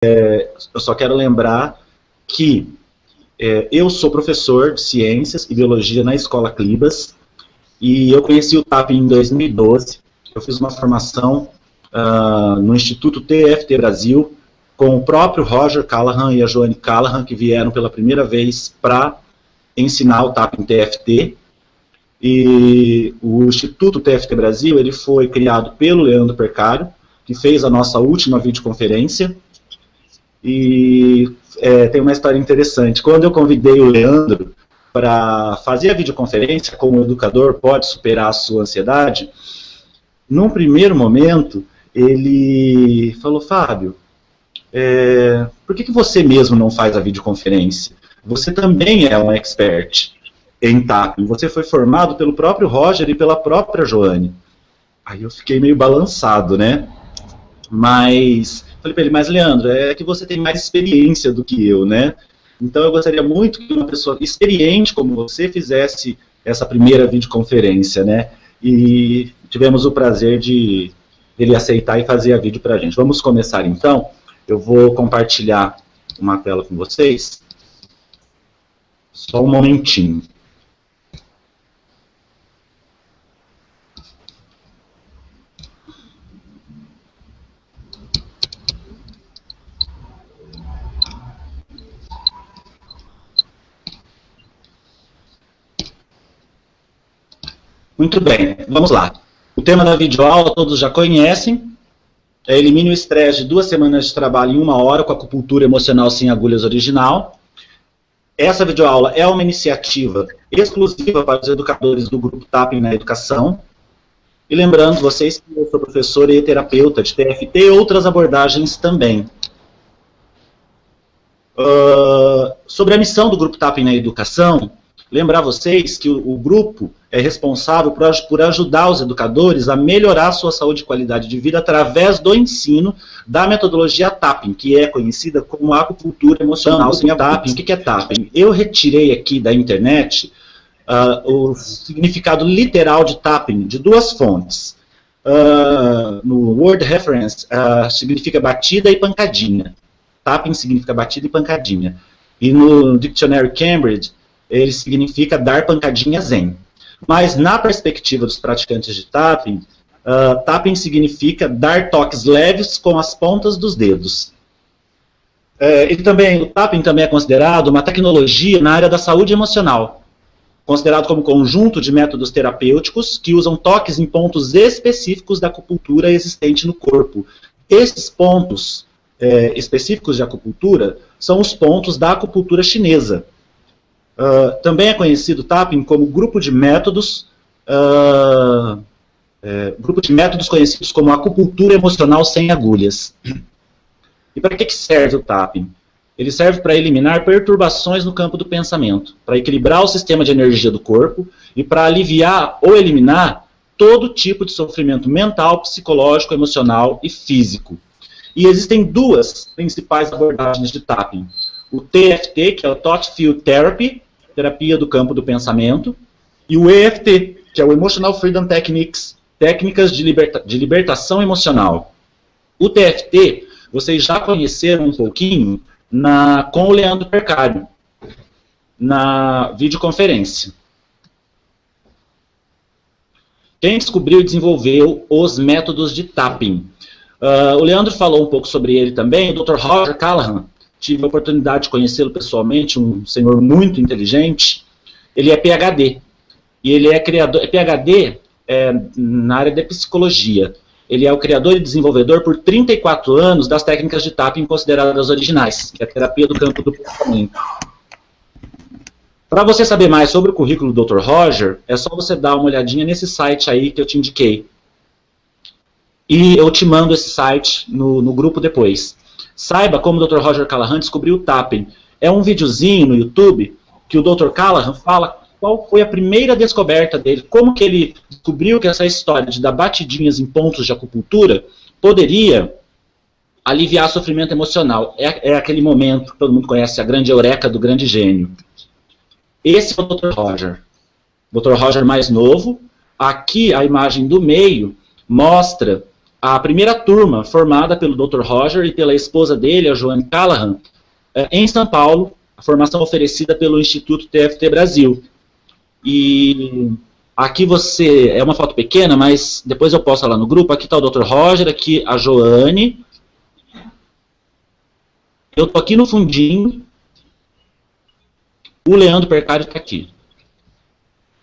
eu só quero lembrar que eu sou professor de Ciências e Biologia na Escola Clibas, e eu conheci o TAPIM em 2012. Eu fiz uma formação no Instituto TFT Brasil, com o próprio Roger Callahan e a Joanne Callahan, que vieram pela primeira vez para ensinar o TAPIM TFT. E o Instituto TFT Brasil, ele foi criado pelo Leandro Percário, que fez a nossa última videoconferência. E tem uma história interessante. Quando eu convidei o Leandro para fazer a videoconferência, como o educador pode superar a sua ansiedade, num primeiro momento, ele falou: Fábio, por que você mesmo não faz a videoconferência? Você também é um expert em TAPIM. Você foi formado pelo próprio Roger e pela própria Joanne. Aí eu fiquei meio balançado, né? Mas falei para ele: mas Leandro, é que você tem mais experiência do que eu, né? Então eu gostaria muito que uma pessoa experiente como você fizesse essa primeira videoconferência, né? E tivemos o prazer de ele aceitar e fazer a vídeo para a gente. Vamos começar então. Eu vou compartilhar uma tela com vocês. Só um momentinho. Muito bem, vamos lá. O tema da videoaula todos já conhecem. Elimine o estresse de 2 semanas de trabalho em 1 hora com acupuntura emocional sem agulhas original. Essa videoaula é uma iniciativa exclusiva para os educadores do grupo TAPIM na educação. E lembrando vocês que eu sou professor e terapeuta de TFT e outras abordagens também. Sobre a missão do grupo TAPIM na educação, lembrar vocês que o grupo é responsável por ajudar os educadores a melhorar a sua saúde e qualidade de vida através do ensino da metodologia TAPIM, que é conhecida como acupuntura emocional sem TAPIM. O que é TAPIM? Eu retirei aqui da internet o significado literal de TAPIM de 2 fontes. No Word Reference significa batida e pancadinha. TAPIM significa batida e pancadinha. E no Dictionary Cambridge, ele significa dar pancadinha zen. Mas na perspectiva dos praticantes de TAPIM, TAPIM significa dar toques leves com as pontas dos dedos. O TAPIM também é considerado uma tecnologia na área da saúde emocional, considerado como conjunto de métodos terapêuticos que usam toques em pontos específicos da acupuntura existente no corpo. Esses pontos específicos de acupuntura são os pontos da acupuntura chinesa. Também é conhecido o TAPIM como grupo de métodos conhecidos como acupuntura emocional sem agulhas. E para que serve o TAPIM? Ele serve para eliminar perturbações no campo do pensamento, para equilibrar o sistema de energia do corpo e para aliviar ou eliminar todo tipo de sofrimento mental, psicológico, emocional e físico. E existem 2 principais abordagens de TAPIM. O TFT, que é o Thought Field Therapy, terapia do campo do pensamento, e o EFT, que é o Emotional Freedom Techniques, técnicas de libertação emocional. O TFT, vocês já conheceram um pouquinho com o Leandro Percário, na videoconferência. Quem descobriu e desenvolveu os métodos de TAPIM? O Leandro falou um pouco sobre ele também, o Dr. Roger Callahan. Tive a oportunidade de conhecê-lo pessoalmente, um senhor muito inteligente. Ele é PhD. E ele é criador. PhD na área de psicologia. Ele é o criador e desenvolvedor por 34 anos das técnicas de TAPIM consideradas originais, que é a terapia do campo do pensamento. Para você saber mais sobre o currículo do Dr. Roger, é só você dar uma olhadinha nesse site aí que eu te indiquei. E eu te mando esse site no grupo depois. Saiba como o Dr. Roger Callahan descobriu o TAPIM. É um videozinho no YouTube que o Dr. Callahan fala qual foi a primeira descoberta dele, como que ele descobriu que essa história de dar batidinhas em pontos de acupuntura poderia aliviar sofrimento emocional. É aquele momento que todo mundo conhece, a grande eureka do grande gênio. Esse é o Dr. Roger. Dr. Roger mais novo. Aqui a imagem do meio mostra a primeira turma formada pelo Dr. Roger e pela esposa dele, a Joanne Callahan, em São Paulo, a formação oferecida pelo Instituto TFT Brasil. E aqui é uma foto pequena, mas depois eu posto lá no grupo. Aqui está o Dr. Roger, aqui a Joanne. Eu estou aqui no fundinho. O Leandro Percari está aqui.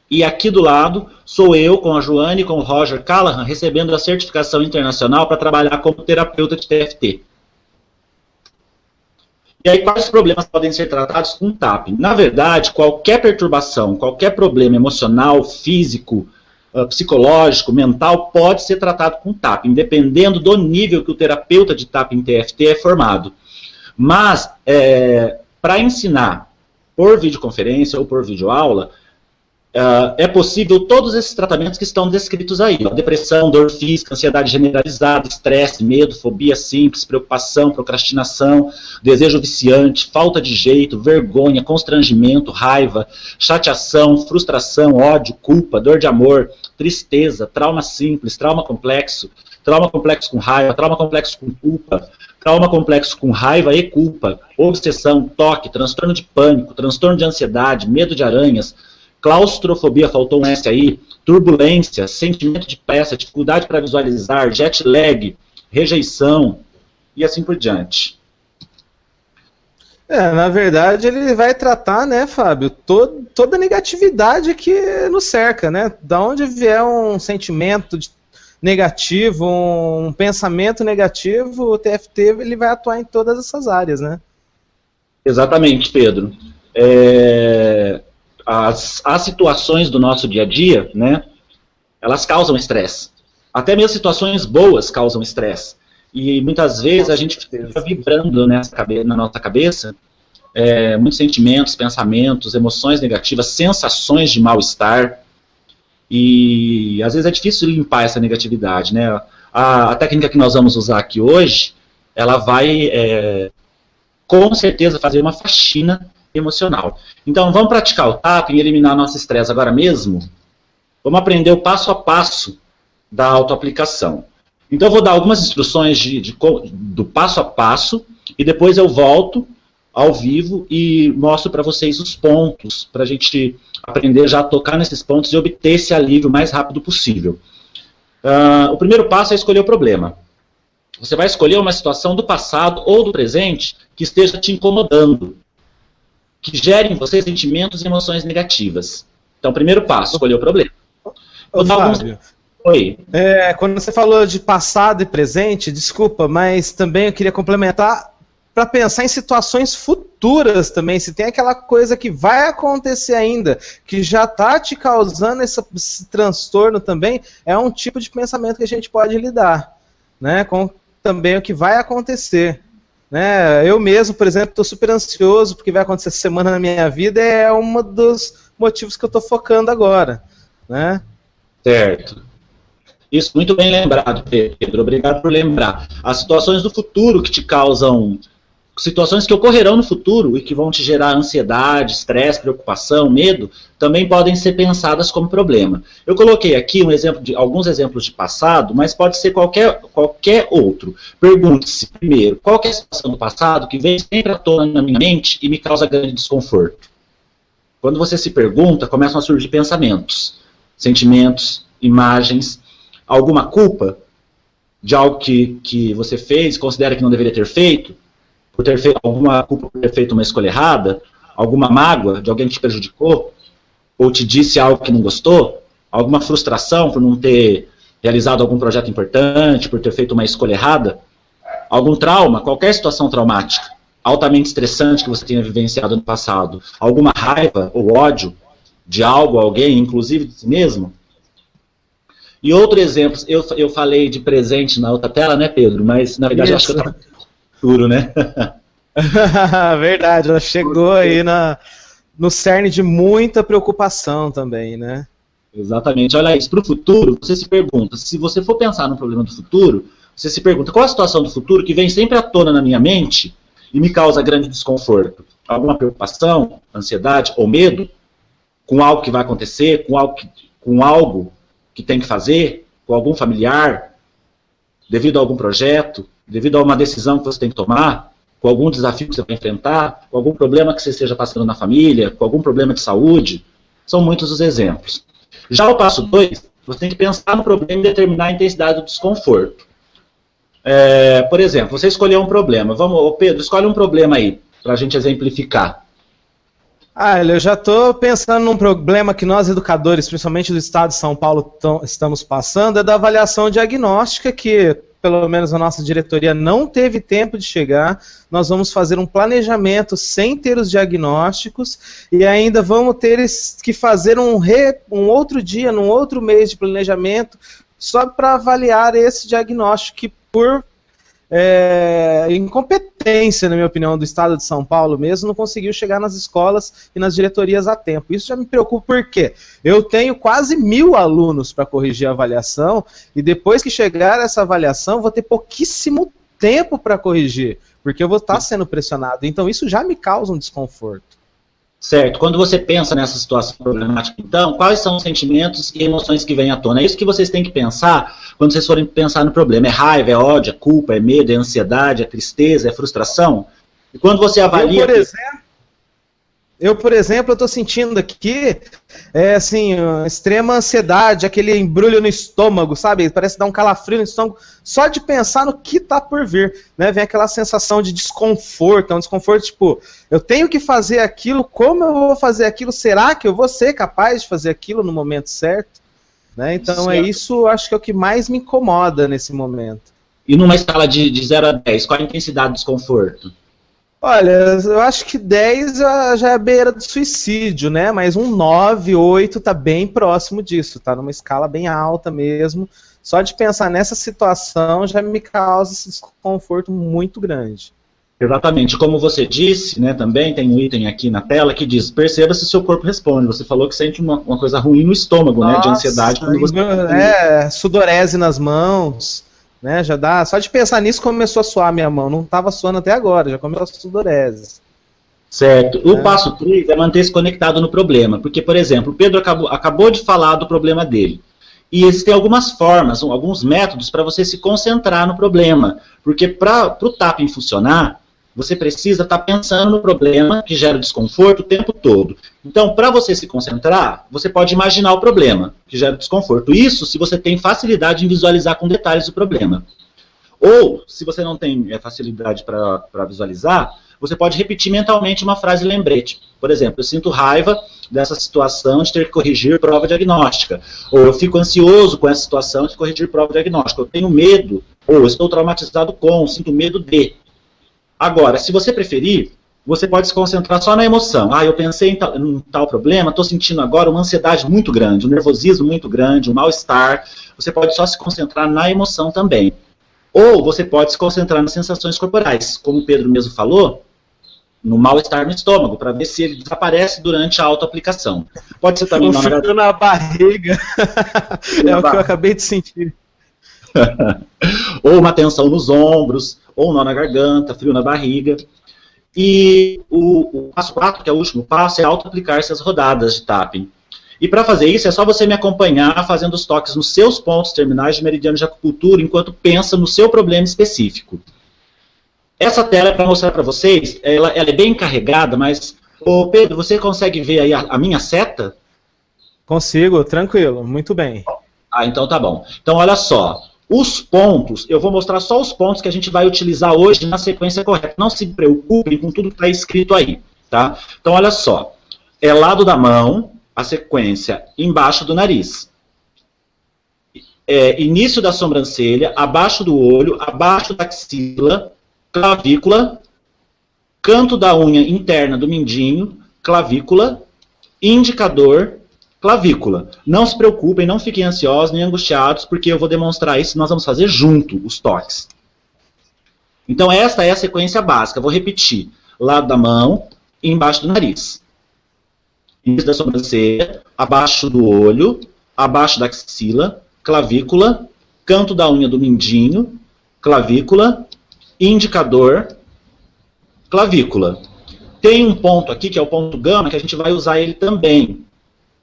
E aqui do lado sou eu com a Joanne e com o Roger Callahan recebendo a certificação internacional para trabalhar como terapeuta de TFT. E aí, quais problemas podem ser tratados com tapping? Na verdade, qualquer perturbação, qualquer problema emocional, físico, psicológico, mental, pode ser tratado com tapping, dependendo do nível que o terapeuta de tapping TFT é formado. Mas, para ensinar por videoconferência ou por videoaula, é possível todos esses tratamentos que estão descritos aí. Depressão, dor física, ansiedade generalizada, estresse, medo, fobia simples, preocupação, procrastinação, desejo viciante, falta de jeito, vergonha, constrangimento, raiva, chateação, frustração, ódio, culpa, dor de amor, tristeza, trauma simples, trauma complexo com raiva, trauma complexo com culpa, trauma complexo com raiva e culpa, obsessão, toque, transtorno de pânico, transtorno de ansiedade, medo de aranhas, claustrofobia, faltou um S aí, turbulência, sentimento de pressa, dificuldade para visualizar, jet lag, rejeição e assim por diante. Na verdade, ele vai tratar, né, Fábio, toda a negatividade que nos cerca, né? Da onde vier um sentimento negativo, um pensamento negativo, o TFT ele vai atuar em todas essas áreas, né? Exatamente, Pedro. As situações do nosso dia a dia, né, elas causam estresse. Até mesmo situações boas causam estresse. E muitas vezes a gente fica vibrando na nossa cabeça muitos sentimentos, pensamentos, emoções negativas, sensações de mal-estar. E às vezes é difícil limpar essa negatividade, né? A técnica que nós vamos usar aqui hoje, ela vai com certeza fazer uma faxina emocional. Então vamos praticar o tapping e eliminar nosso estresse agora mesmo? Vamos aprender o passo a passo da autoaplicação. Então eu vou dar algumas instruções do passo a passo e depois eu volto ao vivo e mostro para vocês os pontos, para a gente aprender já a tocar nesses pontos e obter esse alívio o mais rápido possível. O primeiro passo é escolher o problema. Você vai escolher uma situação do passado ou do presente que esteja te incomodando, que gere em você sentimentos e emoções negativas. Então, primeiro passo, escolher o problema. Fábio, Oi. Quando você falou de passado e presente, desculpa, mas também eu queria complementar para pensar em situações futuras também, se tem aquela coisa que vai acontecer ainda, que já está te causando esse transtorno também, é um tipo de pensamento que a gente pode lidar, né, com também o que vai acontecer. Né, eu mesmo, por exemplo, estou super ansioso porque vai acontecer essa semana na minha vida, é um dos motivos que eu estou focando agora. Né? Certo. Isso, muito bem lembrado, Pedro. Obrigado por lembrar. As situações do futuro que te causam, situações que ocorrerão no futuro e que vão te gerar ansiedade, estresse, preocupação, medo, também podem ser pensadas como problema. Eu coloquei aqui alguns exemplos de passado, mas pode ser qualquer outro. Pergunte-se, primeiro, qual é a situação do passado que vem sempre à tona na minha mente e me causa grande desconforto? Quando você se pergunta, começam a surgir pensamentos, sentimentos, imagens, alguma culpa de algo que você fez, considera que não deveria ter feito, por ter feito alguma culpa por ter feito uma escolha errada, alguma mágoa de alguém que te prejudicou, ou te disse algo que não gostou, alguma frustração por não ter realizado algum projeto importante, por ter feito uma escolha errada, algum trauma, qualquer situação traumática, altamente estressante que você tenha vivenciado no passado, alguma raiva ou ódio de algo, alguém, inclusive de si mesmo. E outro exemplo, eu falei de presente na outra tela, né, Pedro? Mas na verdade eu acho que eu estava futuro, né? Verdade, ela chegou aí no cerne de muita preocupação também, né? Exatamente. Olha isso, para o futuro, você se pergunta, se você for pensar no problema do futuro, você se pergunta, qual a situação do futuro que vem sempre à tona na minha mente e me causa grande desconforto? Alguma preocupação, ansiedade ou medo com algo que vai acontecer, com algo que tem que fazer, com algum familiar, devido a algum projeto, devido a uma decisão que você tem que tomar, com algum desafio que você vai enfrentar, com algum problema que você esteja passando na família, com algum problema de saúde. São muitos os exemplos. Já o passo 2, você tem que pensar no problema e determinar a intensidade do desconforto. Por exemplo, você escolheu um problema. Pedro, escolhe um problema aí, para a gente exemplificar. Eu já estou pensando num problema que nós, educadores, principalmente do estado de São Paulo, estamos passando, é da avaliação diagnóstica, que, pelo menos a nossa diretoria, não teve tempo de chegar. Nós vamos fazer um planejamento sem ter os diagnósticos e ainda vamos ter que fazer um outro dia, num outro mês de planejamento, só para avaliar esse diagnóstico que, por incompetência, na minha opinião, do estado de São Paulo mesmo, não conseguiu chegar nas escolas e nas diretorias a tempo. Isso já me preocupa porque eu tenho quase 1000 alunos para corrigir a avaliação e depois que chegar essa avaliação vou ter pouquíssimo tempo para corrigir, porque eu vou estar sendo pressionado. Então isso já me causa um desconforto. Certo. Quando você pensa nessa situação problemática, então, quais são os sentimentos e emoções que vêm à tona? É isso que vocês têm que pensar quando vocês forem pensar no problema. É raiva, é ódio, é culpa, é medo, é ansiedade, é tristeza, é frustração? E quando você avalia... Eu, por exemplo, estou sentindo aqui, extrema ansiedade, aquele embrulho no estômago, sabe? Parece dar um calafrio no estômago, só de pensar no que está por vir, né? Vem aquela sensação de desconforto, um desconforto tipo, eu tenho que fazer aquilo, como eu vou fazer aquilo? Será que eu vou ser capaz de fazer aquilo no momento certo? Né? Então certo. Isso, acho que é o que mais me incomoda nesse momento. E numa escala de 0 a 10, qual a intensidade do desconforto? Olha, eu acho que 10 já é a beira do suicídio, né? Mas um 9, 8 tá bem próximo disso, tá numa escala bem alta mesmo. Só de pensar nessa situação já me causa esse desconforto muito grande. Exatamente, como você disse, né, também tem um item aqui na tela que diz, perceba se o seu corpo responde. Você falou que sente uma coisa ruim no estômago, né, de ansiedade. Quando você... sudorese nas mãos... Né, já dá, só de pensar nisso começou a suar minha mão, não estava suando até agora, já começou a sudorese. Certo, o passo 3 é manter-se conectado no problema, porque, por exemplo, o Pedro acabou de falar do problema dele, e existem algumas formas, alguns métodos para você se concentrar no problema, porque para o tapping funcionar, você precisa estar pensando no problema que gera desconforto o tempo todo. Então, para você se concentrar, você pode imaginar o problema que gera desconforto. Isso se você tem facilidade em visualizar com detalhes o problema. Ou, se você não tem facilidade para visualizar, você pode repetir mentalmente uma frase lembrete. Por exemplo, eu sinto raiva dessa situação de ter que corrigir prova diagnóstica. Ou eu fico ansioso com essa situação de corrigir prova diagnóstica. Eu tenho medo, ou eu estou traumatizado com, sinto medo de. Agora, se você preferir, você pode se concentrar só na emoção. Eu pensei em tal problema, estou sentindo agora uma ansiedade muito grande, um nervosismo muito grande, um mal-estar. Você pode só se concentrar na emoção também. Ou você pode se concentrar nas sensações corporais, como o Pedro mesmo falou, no mal-estar no estômago, para ver se ele desaparece durante a autoaplicação. Pode ser também... frio na barriga. É o que eu acabei de sentir. Ou uma tensão nos ombros, ou um nó na garganta, frio na barriga. E o passo 4, que é o último passo, é auto-aplicar-se as rodadas de tapping. E para fazer isso, é só você me acompanhar fazendo os toques nos seus pontos terminais de meridiano de acupuntura, enquanto pensa no seu problema específico. Essa tela é para mostrar para vocês, ela é bem carregada, mas, Pedro, você consegue ver aí a minha seta? Consigo, tranquilo, muito bem. Então tá bom. Então olha só. Os pontos, eu vou mostrar só os pontos que a gente vai utilizar hoje na sequência correta. Não se preocupem com tudo que está escrito aí, tá? Então, olha só. É lado da mão, a sequência embaixo do nariz. Início da sobrancelha, abaixo do olho, abaixo da axila, clavícula, canto da unha interna do mindinho, clavícula, indicador, clavícula. Não se preocupem, não fiquem ansiosos nem angustiados, porque eu vou demonstrar isso e nós vamos fazer junto os toques. Então esta é a sequência básica. Vou repetir. Lado da mão e embaixo do nariz. Início da sobrancelha, abaixo do olho, abaixo da axila, clavícula, canto da unha do mindinho, clavícula, indicador, clavícula. Tem um ponto aqui, que é o ponto gama, que a gente vai usar ele também.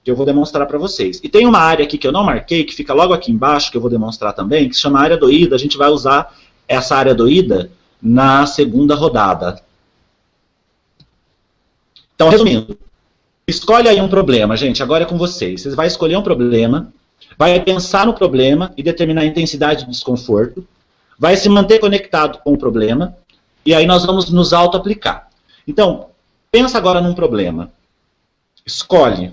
que eu vou demonstrar para vocês. E tem uma área aqui que eu não marquei, que fica logo aqui embaixo, que eu vou demonstrar também, que se chama área doída. A gente vai usar essa área doída na segunda rodada. Então, resumindo, escolhe aí um problema, gente, agora é com vocês. Vocês vão escolher um problema, vai pensar no problema e determinar a intensidade do desconforto, vai se manter conectado com o problema, e aí nós vamos nos auto-aplicar. Então, pensa agora num problema. Escolhe.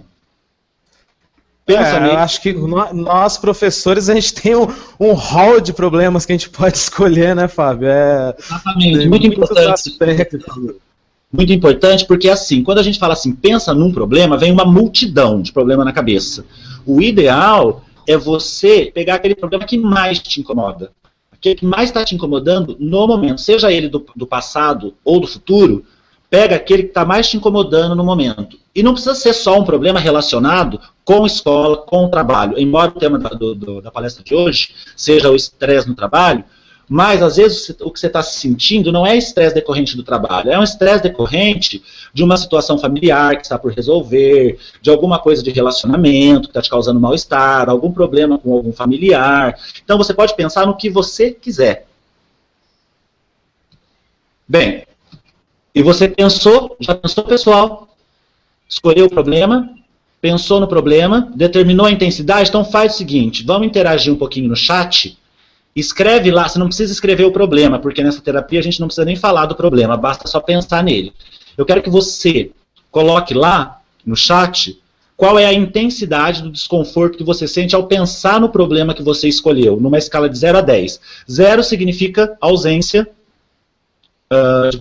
Pensa nele. Eu acho que nós, professores, a gente tem um hall de problemas que a gente pode escolher, né, Fábio? Exatamente, muito importante. Muito importante, porque assim, quando a gente fala assim, pensa num problema, vem uma multidão de problemas na cabeça. O ideal é você pegar aquele problema que mais te incomoda. Aquele que mais está te incomodando no momento, seja ele do passado ou do futuro, pega aquele que está mais te incomodando no momento. E não precisa ser só um problema relacionado com escola, com o trabalho. Embora o tema da palestra de hoje seja o estresse no trabalho, mas, às vezes, o que você está sentindo não é estresse decorrente do trabalho, é um estresse decorrente de uma situação familiar que está por resolver, de alguma coisa de relacionamento que está te causando mal-estar, algum problema com algum familiar. Então, você pode pensar no que você quiser. Bem, e você pensou, já pensou, pessoal? Escolheu o problema, pensou no problema, determinou a intensidade, então faz o seguinte, vamos interagir um pouquinho no chat. Escreve lá, você não precisa escrever o problema, porque nessa terapia a gente não precisa nem falar do problema, basta só pensar nele. Eu quero que você coloque lá no chat qual é a intensidade do desconforto que você sente ao pensar no problema que você escolheu, numa escala de 0 a 10. 0 significa ausência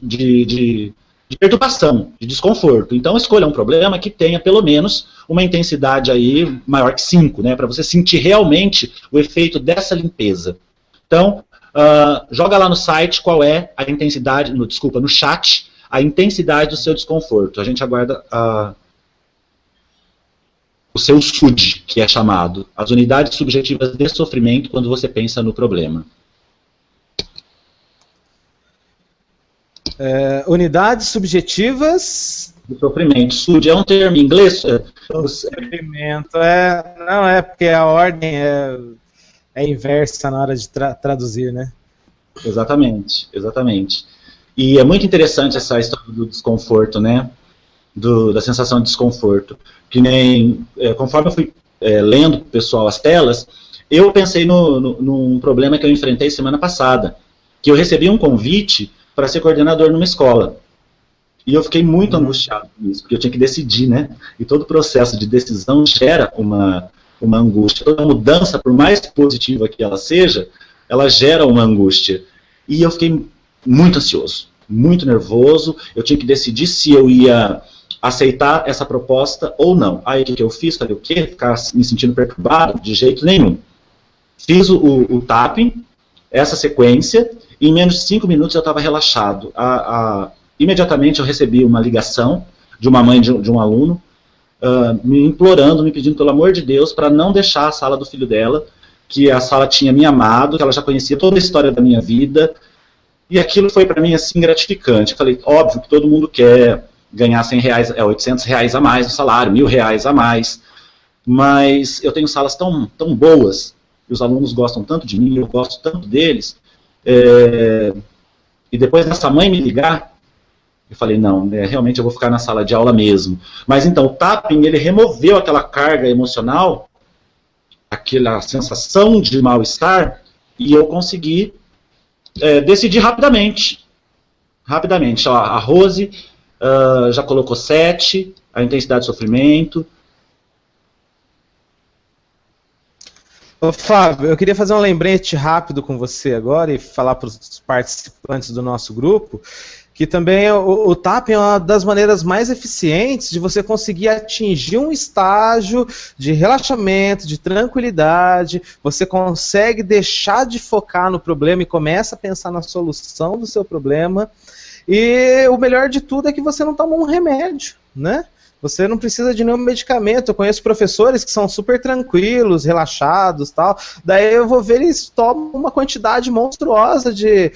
de perturbação, de desconforto. Então escolha um problema que tenha pelo menos uma intensidade aí maior que 5, né, para você sentir realmente o efeito dessa limpeza. Então, joga lá no site qual é a intensidade, no chat, a intensidade do seu desconforto. A gente aguarda o seu SUD, que é chamado, as unidades subjetivas de sofrimento quando você pensa no problema. Unidades subjetivas de sofrimento. SUD é um termo em inglês? Sofrimento. Não, é porque a ordem é inversa na hora de traduzir, né? Exatamente, exatamente. E é muito interessante essa história do desconforto, né? Da sensação de desconforto. Que nem, conforme eu fui lendo pro pessoal as telas, eu pensei num problema que eu enfrentei semana passada, que eu recebi um convite para ser coordenador numa escola. E eu fiquei muito angustiado com isso, porque eu tinha que decidir, né? E todo o processo de decisão gera uma angústia. Toda mudança, por mais positiva que ela seja, ela gera uma angústia. E eu fiquei muito ansioso, muito nervoso. Eu tinha que decidir se eu ia aceitar essa proposta ou não. Aí o que eu fiz? Falei, o quê? Ficar me sentindo perturbado? De jeito nenhum. Fiz o tapping, essa sequência, e em menos de 5 minutos eu estava relaxado. Imediatamente eu recebi uma ligação de uma mãe de um aluno, me implorando, me pedindo pelo amor de Deus para não deixar a sala do filho dela, que a sala tinha me amado, que ela já conhecia toda a história da minha vida, e aquilo foi para mim assim gratificante. Eu falei, óbvio que todo mundo quer ganhar R$100, R$800 a mais no salário, R$1.000 a mais, mas eu tenho salas tão boas, e os alunos gostam tanto de mim, eu gosto tanto deles, e depois dessa mãe me ligar, eu falei, não, realmente eu vou ficar na sala de aula mesmo. Mas então, o tapping, ele removeu aquela carga emocional, aquela sensação de mal-estar, e eu consegui decidir rapidamente. Rapidamente. Ó, a Rose já colocou 7, a intensidade de sofrimento. Ô, Fábio, eu queria fazer um lembrete rápido com você agora e falar para os participantes do nosso grupo que também o tapping é uma das maneiras mais eficientes de você conseguir atingir um estágio de relaxamento, de tranquilidade, você consegue deixar de focar no problema e começa a pensar na solução do seu problema, e o melhor de tudo é que você não toma um remédio, né? Você não precisa de nenhum medicamento. Eu conheço professores que são super tranquilos, relaxados e tal. Daí eu vou ver, eles tomam uma quantidade monstruosa de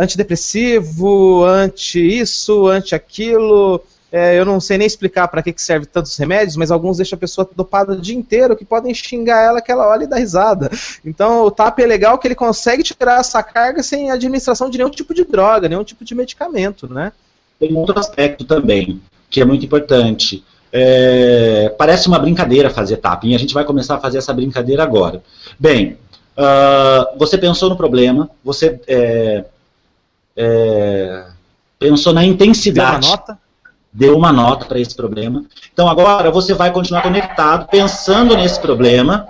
antidepressivo, anti isso, anti aquilo. eu não sei nem explicar para que serve tantos remédios, mas alguns deixam a pessoa dopada o dia inteiro, que podem xingar ela, que ela olha e dá risada. Então o TAP é legal que ele consegue tirar essa carga sem administração de nenhum tipo de droga, nenhum tipo de medicamento, né? Tem um outro aspecto também, que é muito importante. Parece uma brincadeira fazer tapping, e a gente vai começar a fazer essa brincadeira agora. Bem, você pensou no problema, você pensou na intensidade. Deu uma nota? Deu uma nota para esse problema. Então agora você vai continuar conectado, pensando nesse problema,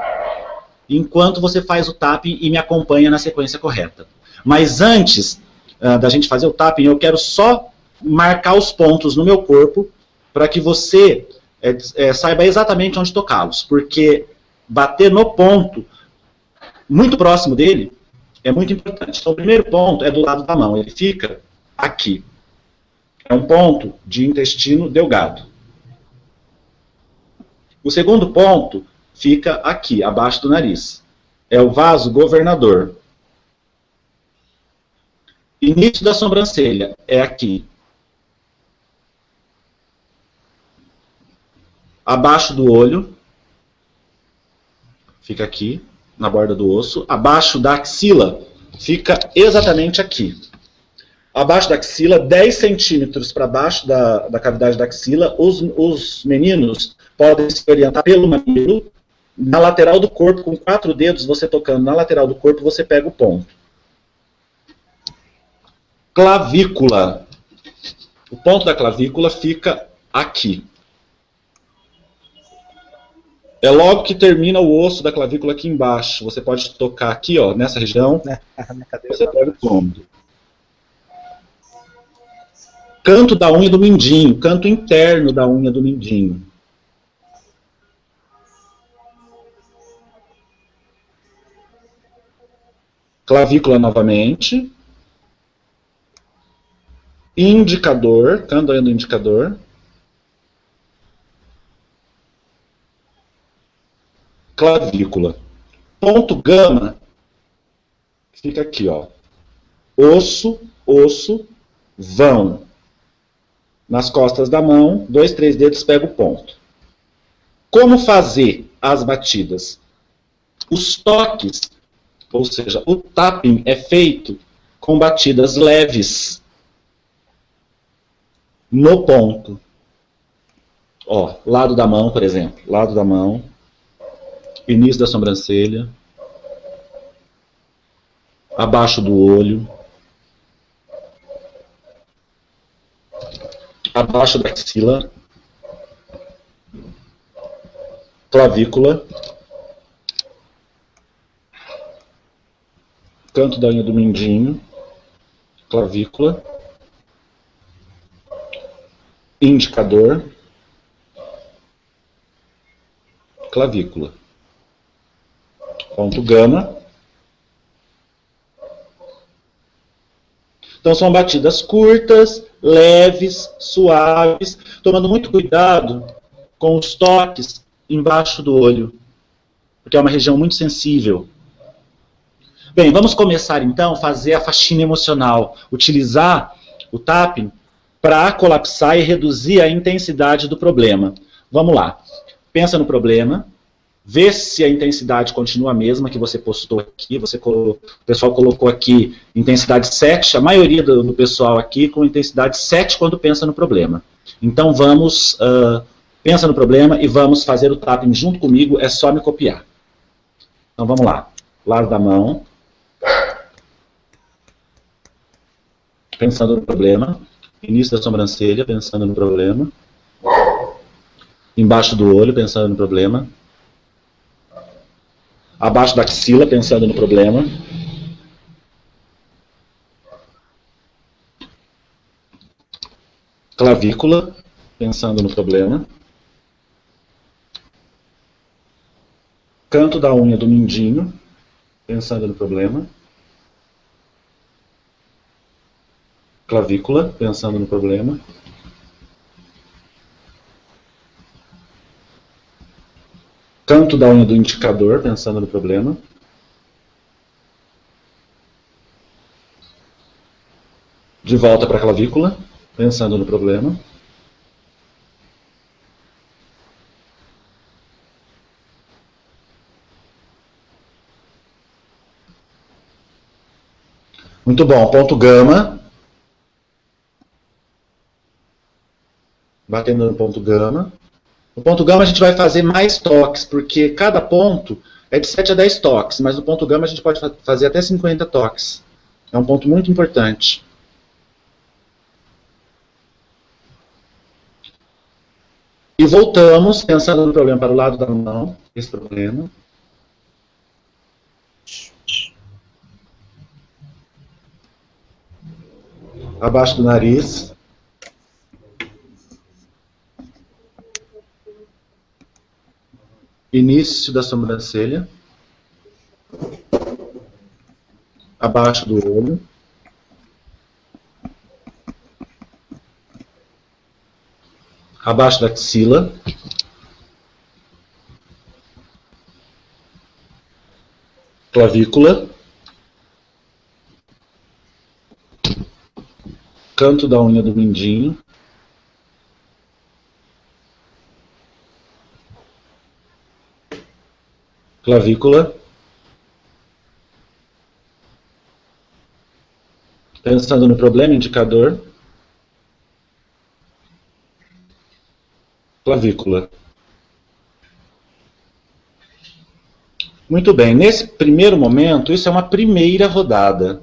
enquanto você faz o tapping e me acompanha na sequência correta. Mas antes da gente fazer o tapping, eu quero só marcar os pontos no meu corpo para que você saiba exatamente onde tocá-los. Porque bater no ponto muito próximo dele é muito importante. Então o primeiro ponto é do lado da mão, ele fica aqui. É um ponto de intestino delgado. O segundo ponto fica aqui, abaixo do nariz. É o vaso governador. Início da sobrancelha é aqui. Abaixo do olho, fica aqui, na borda do osso. Abaixo da axila, fica exatamente aqui. Abaixo da axila, 10 centímetros para baixo da cavidade da axila, os meninos podem se orientar pelo mamilo. Na lateral do corpo, com 4 dedos, você tocando na lateral do corpo, você pega o ponto. Clavícula. O ponto da clavícula fica aqui. É logo que termina o osso da clavícula aqui embaixo. Você pode tocar aqui, ó, nessa região. Você pega o ponto. Canto da unha do mindinho, canto interno da unha do mindinho. Clavícula novamente. Indicador, canto da unha do indicador. Clavícula. Ponto gama, fica aqui, ó. Osso, vão. Nas costas da mão, 2, 3 dedos, pega o ponto. Como fazer as batidas? Os toques, ou seja, o tapping é feito com batidas leves no ponto. Ó, lado da mão, por exemplo. Lado da mão. Início da sobrancelha. Abaixo do olho. Abaixo da axila, clavícula, canto da unha do mindinho, clavícula, indicador, clavícula, ponto gama. Então são batidas curtas, leves, suaves, tomando muito cuidado com os toques embaixo do olho, porque é uma região muito sensível. Bem, vamos começar então a fazer a faxina emocional, utilizar o tapping para colapsar e reduzir a intensidade do problema. Vamos lá. Pensa no problema. Vê se a intensidade continua a mesma que você postou aqui. O pessoal colocou aqui intensidade 7, a maioria do pessoal aqui com intensidade 7 quando pensa no problema. Então vamos, pensa no problema e vamos fazer o tapping junto comigo, é só me copiar. Então vamos lá. Lado da mão. Pensando no problema. Início da sobrancelha, pensando no problema. Embaixo do olho, pensando no problema. Abaixo da axila, pensando no problema. Clavícula, pensando no problema. Canto da unha do mindinho, pensando no problema. Clavícula, pensando no problema. Canto da unha do indicador, pensando no problema. De volta para a clavícula, pensando no problema. Muito bom. Ponto gama. Batendo no ponto gama. No ponto gama a gente vai fazer mais toques, porque cada ponto é de 7 a 10 toques, mas no ponto gama a gente pode fazer até 50 toques. É um ponto muito importante. E voltamos, pensando no problema para o lado da mão, esse problema. Abaixo do nariz. Início da sobrancelha. Abaixo do olho. Abaixo da axila. Clavícula. Canto da unha do mindinho. Clavícula. Pensando no problema, indicador. Clavícula. Muito bem, nesse primeiro momento, isso é uma primeira rodada.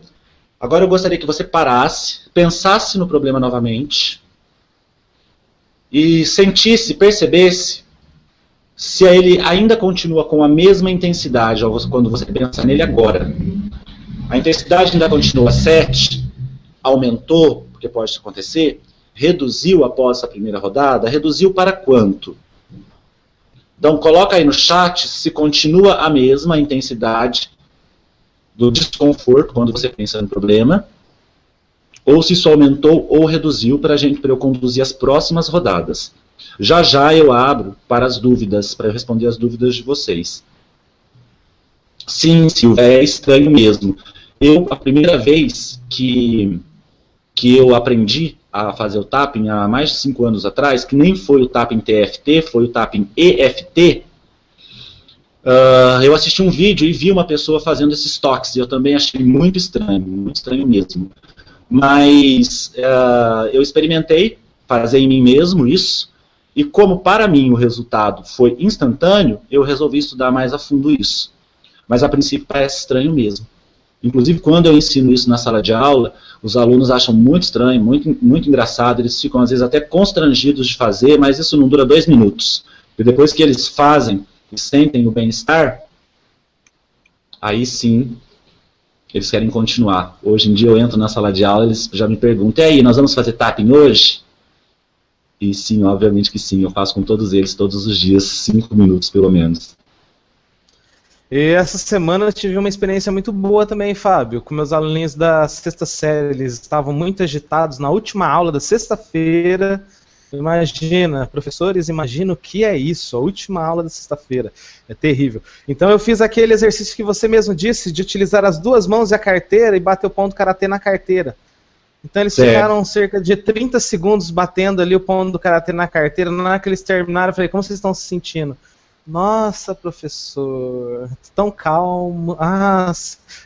Agora eu gostaria que você parasse, pensasse no problema novamente e sentisse, percebesse se ele ainda continua com a mesma intensidade quando você pensa nele agora. A intensidade ainda continua 7, aumentou, porque pode acontecer, reduziu após a primeira rodada, reduziu para quanto? Então coloca aí no chat se continua a mesma intensidade do desconforto quando você pensa no problema, ou se isso aumentou ou reduziu para eu conduzir as próximas rodadas. Já já eu abro para as dúvidas, para eu responder as dúvidas de vocês. Sim, Silvia, é estranho mesmo. A primeira vez que eu aprendi a fazer o tapping há mais de 5 anos atrás, que nem foi o tapping TFT, foi o tapping EFT, eu assisti um vídeo e vi uma pessoa fazendo esses toques, e eu também achei muito estranho mesmo. Mas eu experimentei fazer em mim mesmo isso, e como para mim o resultado foi instantâneo, eu resolvi estudar mais a fundo isso. Mas a princípio parece estranho mesmo. Inclusive, quando eu ensino isso na sala de aula, os alunos acham muito estranho, muito engraçado, eles ficam às vezes até constrangidos de fazer, mas isso não dura 2 minutos. E depois que eles fazem e sentem o bem-estar, aí sim, eles querem continuar. Hoje em dia eu entro na sala de aula, eles já me perguntam, e aí, nós vamos fazer tapping hoje? E sim, obviamente que sim, eu faço com todos eles, todos os dias, 5 minutos pelo menos. E essa semana eu tive uma experiência muito boa também, Fábio, com meus aluninhos da sexta série. Eles estavam muito agitados na última aula da sexta-feira. Imagina, professores, imagina o que é isso, a última aula da sexta-feira. É terrível. Então eu fiz aquele exercício que você mesmo disse, de utilizar as 2 mãos e a carteira e bater o ponto karatê na carteira. Então eles ficaram cerca de 30 segundos batendo ali o ponto do karatê na carteira. Na hora que eles terminaram, eu falei, como vocês estão se sentindo? Nossa, professor, tão calmo,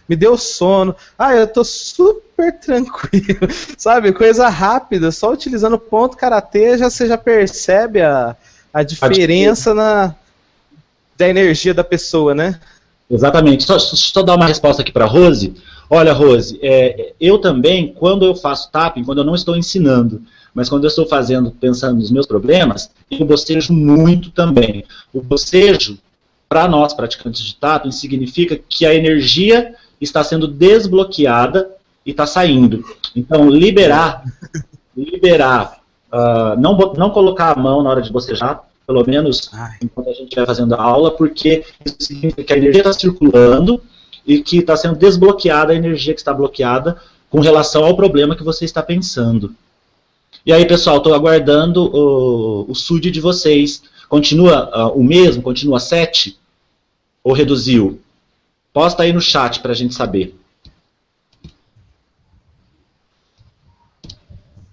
me deu sono, eu tô super tranquilo, sabe, coisa rápida, só utilizando o ponto karatê você já percebe a diferença da energia da pessoa, né? Exatamente, só dar uma resposta aqui para a Rose. Olha, Rose, eu também, quando eu faço tapping, quando eu não estou ensinando, mas quando eu estou pensando nos meus problemas, eu bocejo muito também. O bocejo, para nós praticantes de tapping, significa que a energia está sendo desbloqueada e está saindo. Então, liberar, não colocar a mão na hora de bocejar, pelo menos enquanto a gente vai fazendo a aula, porque isso significa que a energia está circulando e que está sendo desbloqueada a energia que está bloqueada com relação ao problema que você está pensando. E aí, pessoal, estou aguardando o SUD de vocês. Continua o mesmo? Continua 7? Ou reduziu? Posta aí no chat para a gente saber.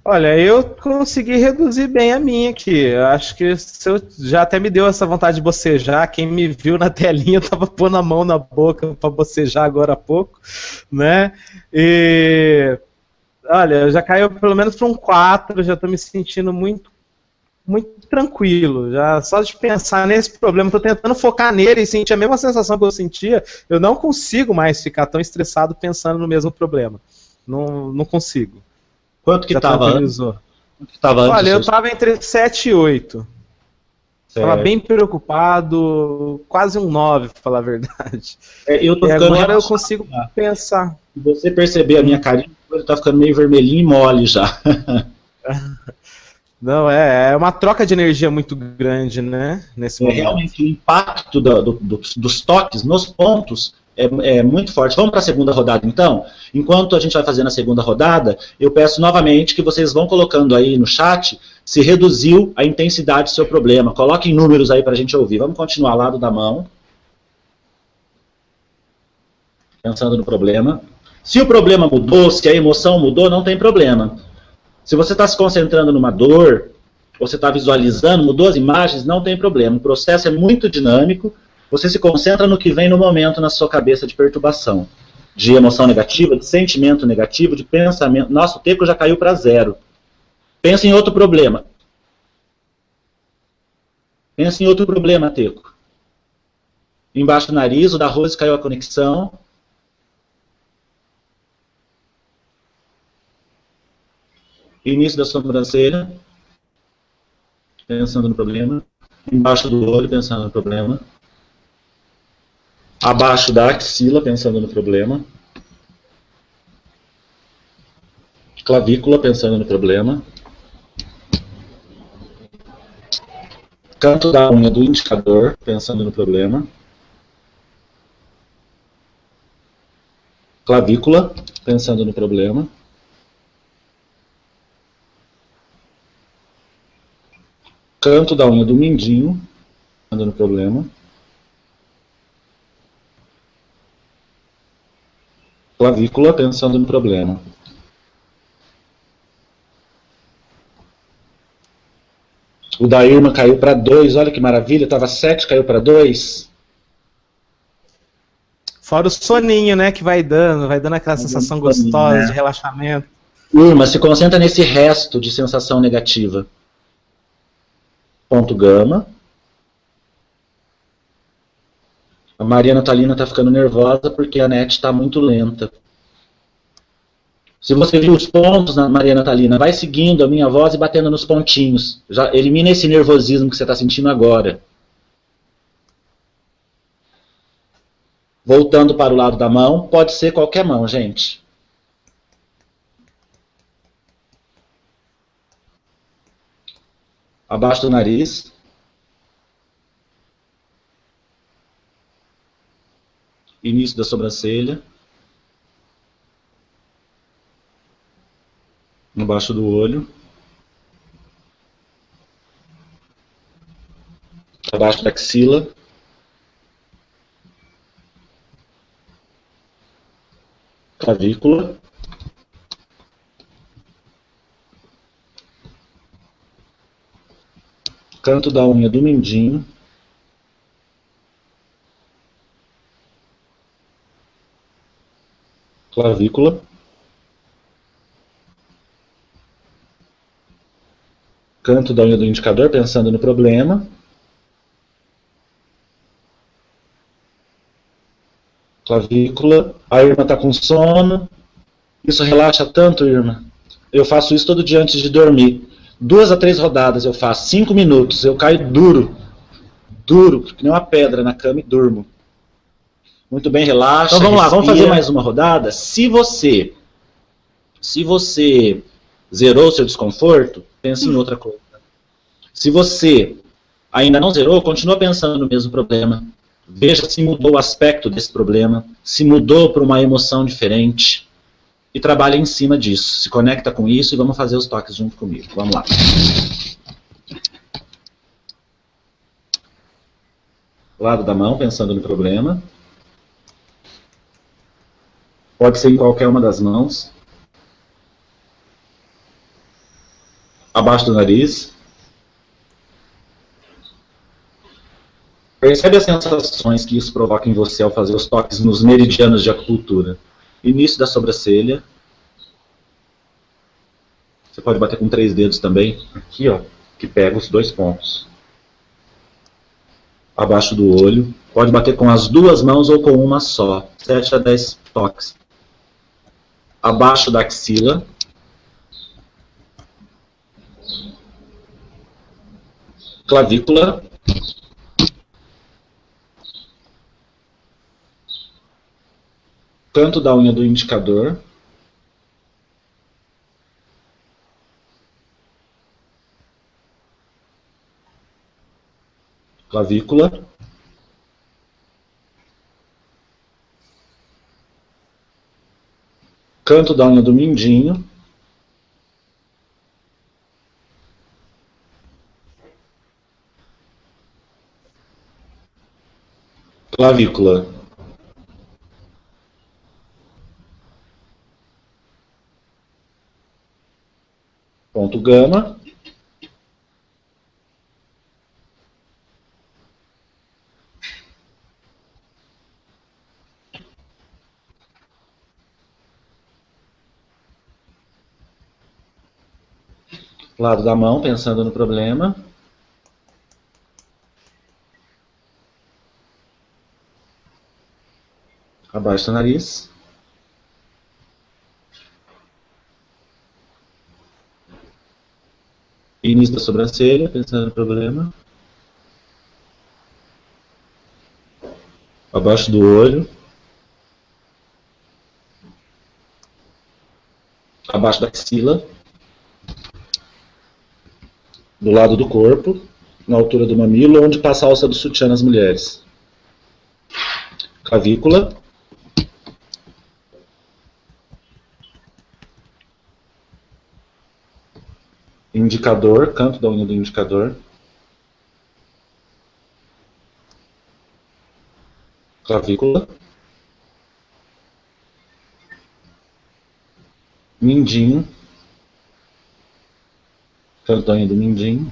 Olha, eu consegui reduzir bem a minha aqui. Eu acho que se eu, já até me deu essa vontade de bocejar. Quem me viu na telinha, eu tava pondo a mão na boca para bocejar agora há pouco, né? E olha, já caiu pelo menos para um 4, já estou me sentindo muito tranquilo. Já só de pensar nesse problema, estou tentando focar nele e sentir a mesma sensação que eu sentia. Eu não consigo mais ficar tão estressado pensando no mesmo problema. Não consigo. Quanto que estava antes? Olha, eu estava entre 7 e 8. Estava bem preocupado, quase um 9, para falar a verdade. Eu tô e agora eu consigo pensar. Se você perceber a minha carinha, ele está ficando meio vermelhinho e mole já. Não, é uma troca de energia muito grande, né? Nesse momento. Realmente o impacto dos toques nos pontos é muito forte. Vamos para a segunda rodada, então? Enquanto a gente vai fazendo a segunda rodada, eu peço novamente que vocês vão colocando aí no chat se reduziu a intensidade do seu problema. Coloquem números aí para a gente ouvir. Vamos continuar ao lado da mão. Pensando no problema. Se o problema mudou, se a emoção mudou, não tem problema. Se você está se concentrando numa dor, ou você está visualizando, mudou as imagens, não tem problema. O processo é muito dinâmico. Você se concentra no que vem no momento na sua cabeça de perturbação. De emoção negativa, de sentimento negativo, de pensamento. Nossa, o teco já caiu para 0. Pensa em outro problema. Pensa em outro problema, teco. Embaixo do nariz, o da Rose caiu a conexão. Início da sobrancelha. Pensando no problema. Embaixo do olho, pensando no problema. Abaixo da axila, pensando no problema. Clavícula, pensando no problema. Canto da unha do indicador, pensando no problema. Clavícula, pensando no problema. Canto da unha do mindinho, pensando no problema. Clavícula, pensando no problema. O da Irma caiu para 2, olha que maravilha, estava 7, caiu para 2. Fora o soninho, né, que vai dando aquela sensação gostosa, né, de relaxamento. Irma, se concentra nesse resto de sensação negativa. Ponto gama. A Maria Natalina está ficando nervosa porque a net está muito lenta. Se você viu os pontos na Maria Natalina, vai seguindo a minha voz e batendo nos pontinhos. Já elimina esse nervosismo que você está sentindo agora. Voltando para o lado da mão, pode ser qualquer mão, gente. Abaixo do nariz. Início da sobrancelha. Embaixo do olho. Abaixo da axila. Clavícula. Canto da unha do mindinho. Clavícula. Canto da unha do indicador, pensando no problema. Clavícula. A Irma está com sono. Isso relaxa tanto, Irma. Eu faço isso todo dia antes de dormir. 2 a 3 rodadas eu faço. 5 minutos. Eu caio duro. Duro, que nem uma pedra na cama e durmo. Muito bem, relaxa. Então vamos lá, vamos fazer mais uma rodada. Se você zerou o seu desconforto, pense em outra coisa. Se você ainda não zerou, continua pensando no mesmo problema. Veja se mudou o aspecto desse problema, se mudou para uma emoção diferente. E trabalhe em cima disso. Se conecta com isso e vamos fazer os toques junto comigo. Vamos lá. Lado da mão, pensando no problema. Pode ser em qualquer uma das mãos. Abaixo do nariz. Percebe as sensações que isso provoca em você ao fazer os toques nos meridianos de acupuntura. Início da sobrancelha. Você pode bater com 3 dedos também. Aqui, ó, que pega os 2 pontos. Abaixo do olho. Pode bater com as 2 mãos ou com uma só. 7 a 10 toques. Abaixo da axila. Clavícula. Canto da unha do indicador. Clavícula. Canto da unha do mindinho. Clavícula. Ponto gama. Lado da mão, pensando no problema. Abaixo do nariz. Início da sobrancelha, pensando no problema. Abaixo do olho. Abaixo da axila. Do lado do corpo, na altura do mamilo, onde passa a alça do sutiã nas mulheres. Clavícula. Indicador, canto da unha do indicador. Clavícula. Mindinho. Canto da unha do mindinho.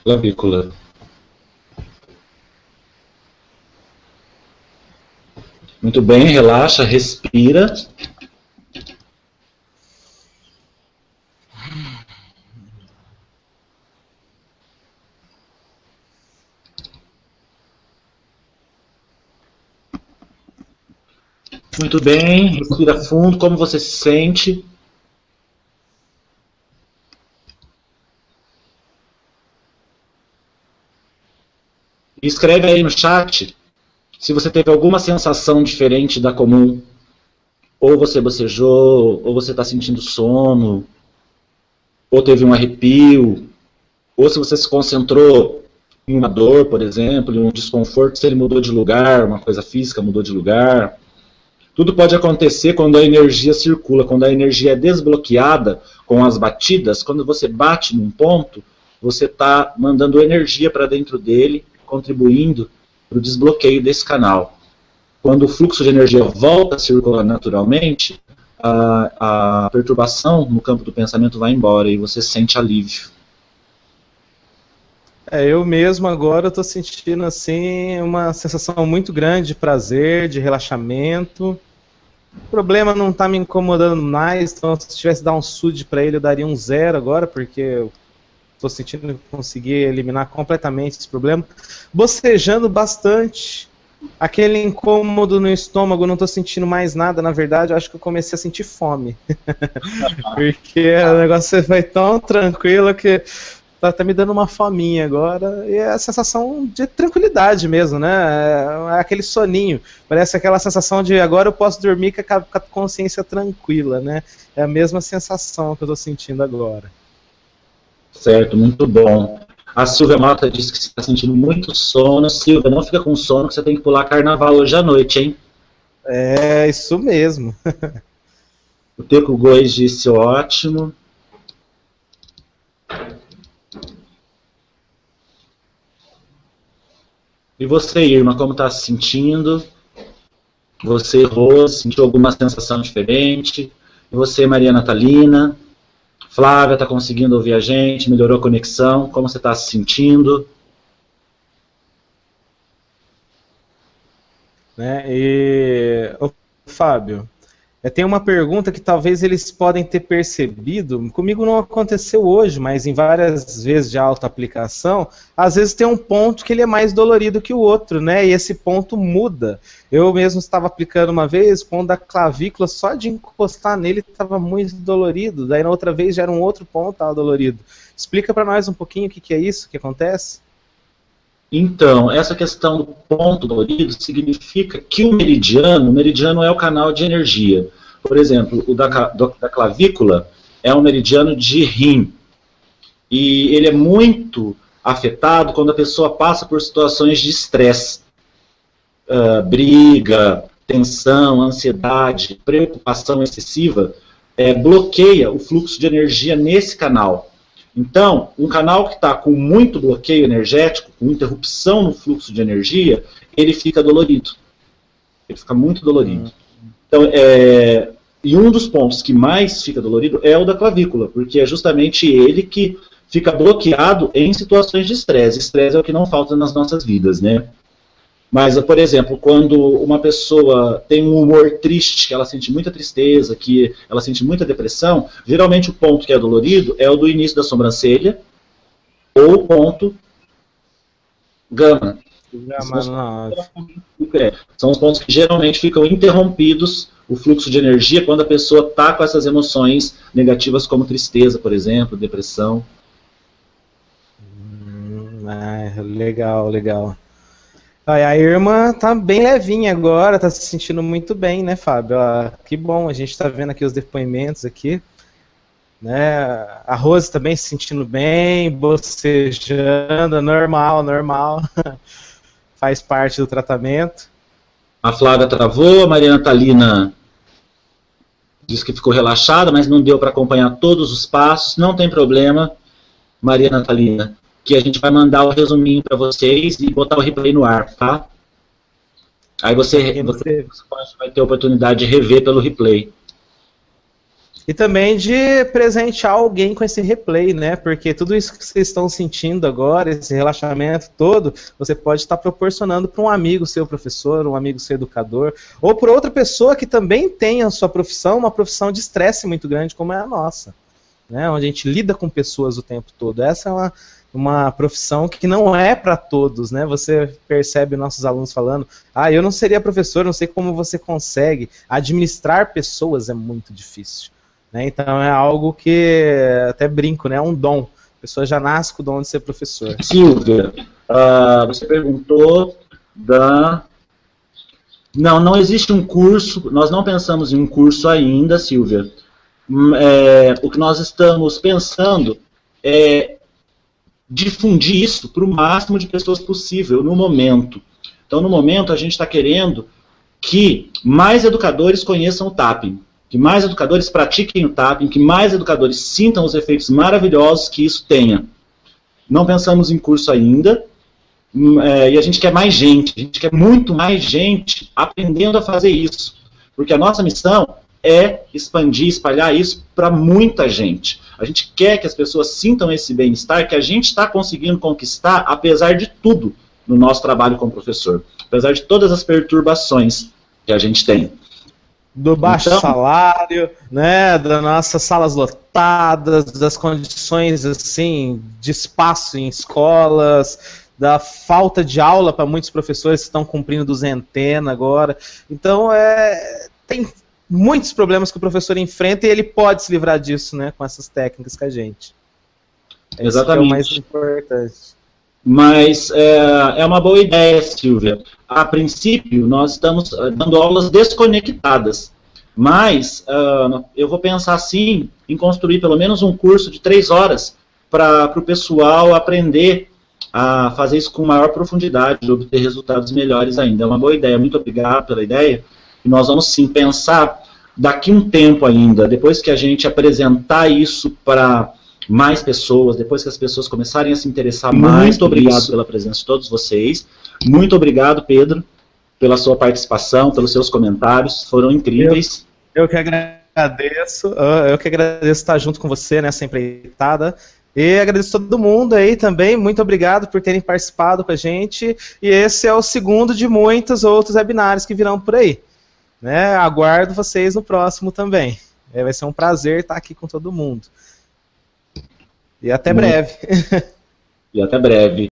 Clavícula. Muito bem, relaxa, respira. Muito bem, respira fundo, como você se sente? E escreve aí no chat se você teve alguma sensação diferente da comum. Ou você bocejou, ou você está sentindo sono, ou teve um arrepio, ou se você se concentrou em uma dor, por exemplo, em um desconforto, se ele mudou de lugar, uma coisa física mudou de lugar. Tudo pode acontecer quando a energia circula, quando a energia é desbloqueada com as batidas. Quando você bate num ponto, você está mandando energia para dentro dele, contribuindo para o desbloqueio desse canal. Quando o fluxo de energia volta a circular naturalmente, a perturbação no campo do pensamento vai embora e você sente alívio. Eu mesmo agora estou sentindo assim uma sensação muito grande de prazer, de relaxamento. O problema não está me incomodando mais, então se tivesse dar um SUD para ele eu daria um 0 agora, porque eu estou sentindo conseguir eliminar completamente esse problema. Bocejando bastante, aquele incômodo no estômago, não estou sentindo mais nada, na verdade eu acho que eu comecei a sentir fome. Porque o negócio foi tão tranquilo que tá me dando uma fominha agora, e é a sensação de tranquilidade mesmo, né? É aquele soninho, parece aquela sensação de agora eu posso dormir com a consciência tranquila, né? É a mesma sensação que eu tô sentindo agora. Certo, muito bom. A Silvia Mata disse que você está sentindo muito sono. Silvia, não fica com sono, que você tem que pular carnaval hoje à noite, hein? É, isso mesmo. O Teco Góes disse ótimo. E você, Irma, como está se sentindo? Você, Rose, sentiu alguma sensação diferente? E você, Maria Natalina? Flávia, está conseguindo ouvir a gente? Melhorou a conexão? Como você está se sentindo? Ô, Fábio, tem uma pergunta que talvez eles podem ter percebido, comigo não aconteceu hoje, mas em várias vezes de autoaplicação, às vezes tem um ponto que ele é mais dolorido que o outro, né? E esse ponto muda. Eu mesmo estava aplicando uma vez, o ponto da clavícula, só de encostar nele estava muito dolorido, daí na outra vez já era um outro ponto que estava dolorido. Explica para nós um pouquinho o que é isso, o que acontece? Então, essa questão do ponto dolorido significa que o meridiano é o canal de energia. Por exemplo, o da clavícula é um meridiano de rim. E ele é muito afetado quando a pessoa passa por situações de estresse. Briga, tensão, ansiedade, preocupação excessiva, bloqueia o fluxo de energia nesse canal. Então, um canal que está com muito bloqueio energético, com interrupção no fluxo de energia, ele fica dolorido. Ele fica muito dolorido. Então, e um dos pontos que mais fica dolorido é o da clavícula, porque é justamente ele que fica bloqueado em situações de estresse. Estresse é o que não falta nas nossas vidas, né? Mas, por exemplo, quando uma pessoa tem um humor triste, que ela sente muita tristeza, que ela sente muita depressão, geralmente o ponto que é dolorido é o do início da sobrancelha ou o ponto gama. São os pontos que geralmente ficam interrompidos, o fluxo de energia, quando a pessoa está com essas emoções negativas como tristeza, por exemplo, depressão. Legal, legal. A irmã tá bem levinha agora, tá se sentindo muito bem, né, Fábio? Que bom, a gente tá vendo aqui os depoimentos aqui, né? A Rose também se sentindo bem, bocejando, normal, faz parte do tratamento. A Flávia travou, a Maria Natalina disse que ficou relaxada, mas não deu para acompanhar todos os passos, não tem problema, Maria Natalina, que a gente vai mandar o resuminho para vocês e botar o replay no ar, tá? Aí você vai ter a oportunidade de rever pelo replay. E também de presentear alguém com esse replay, né? Porque tudo isso que vocês estão sentindo agora, esse relaxamento todo, você pode estar proporcionando para um amigo seu professor, um amigo seu educador, ou por outra pessoa que também tem a sua profissão, uma profissão de estresse muito grande, como é a nossa, né? Onde a gente lida com pessoas o tempo todo. Essa é uma profissão que não é para todos, né? Você percebe nossos alunos falando, eu não seria professor, não sei como você consegue. Administrar pessoas é muito difícil, né? Então é algo que, até brinco, né? É um dom. A pessoa já nasce com o dom de ser professor. Silvia, você perguntou Não existe um curso, nós não pensamos em um curso ainda, Silvia. O que nós estamos pensando é difundir isso para o máximo de pessoas possível no momento. Então, no momento, a gente está querendo que mais educadores conheçam o tapping, que mais educadores pratiquem o tapping, que mais educadores sintam os efeitos maravilhosos que isso tenha. Não pensamos em curso ainda, e a gente quer mais gente, a gente quer muito mais gente aprendendo a fazer isso, porque a nossa missão é expandir, espalhar isso para muita gente. A gente quer que as pessoas sintam esse bem-estar que a gente está conseguindo conquistar, apesar de tudo, no nosso trabalho como professor. Apesar de todas as perturbações que a gente tem. Do baixo salário, né, das nossas salas lotadas, das condições assim, de espaço em escolas, da falta de aula para muitos professores que estão cumprindo duzentena agora. Então, tem muitos problemas que o professor enfrenta e ele pode se livrar disso, né, com essas técnicas com a gente. Exatamente. É o mais importante. Mas é uma boa ideia, Silvia. A princípio, nós estamos dando aulas desconectadas, mas eu vou pensar sim em construir pelo menos um curso de 3 horas para o pessoal aprender a fazer isso com maior profundidade, obter resultados melhores ainda. É uma boa ideia, muito obrigado pela ideia. E nós vamos sim pensar daqui um tempo ainda, depois que a gente apresentar isso para mais pessoas, depois que as pessoas começarem a se interessar mais. Muito obrigado pela presença de todos vocês. Muito obrigado, Pedro, pela sua participação, pelos seus comentários, foram incríveis. Eu que agradeço estar junto com você nessa empreitada. E agradeço todo mundo aí também, muito obrigado por terem participado com a gente. E esse é o segundo de muitos outros webinários que virão por aí. Né? Aguardo vocês no próximo também. Vai ser um prazer estar aqui com todo mundo. E até breve. E até breve.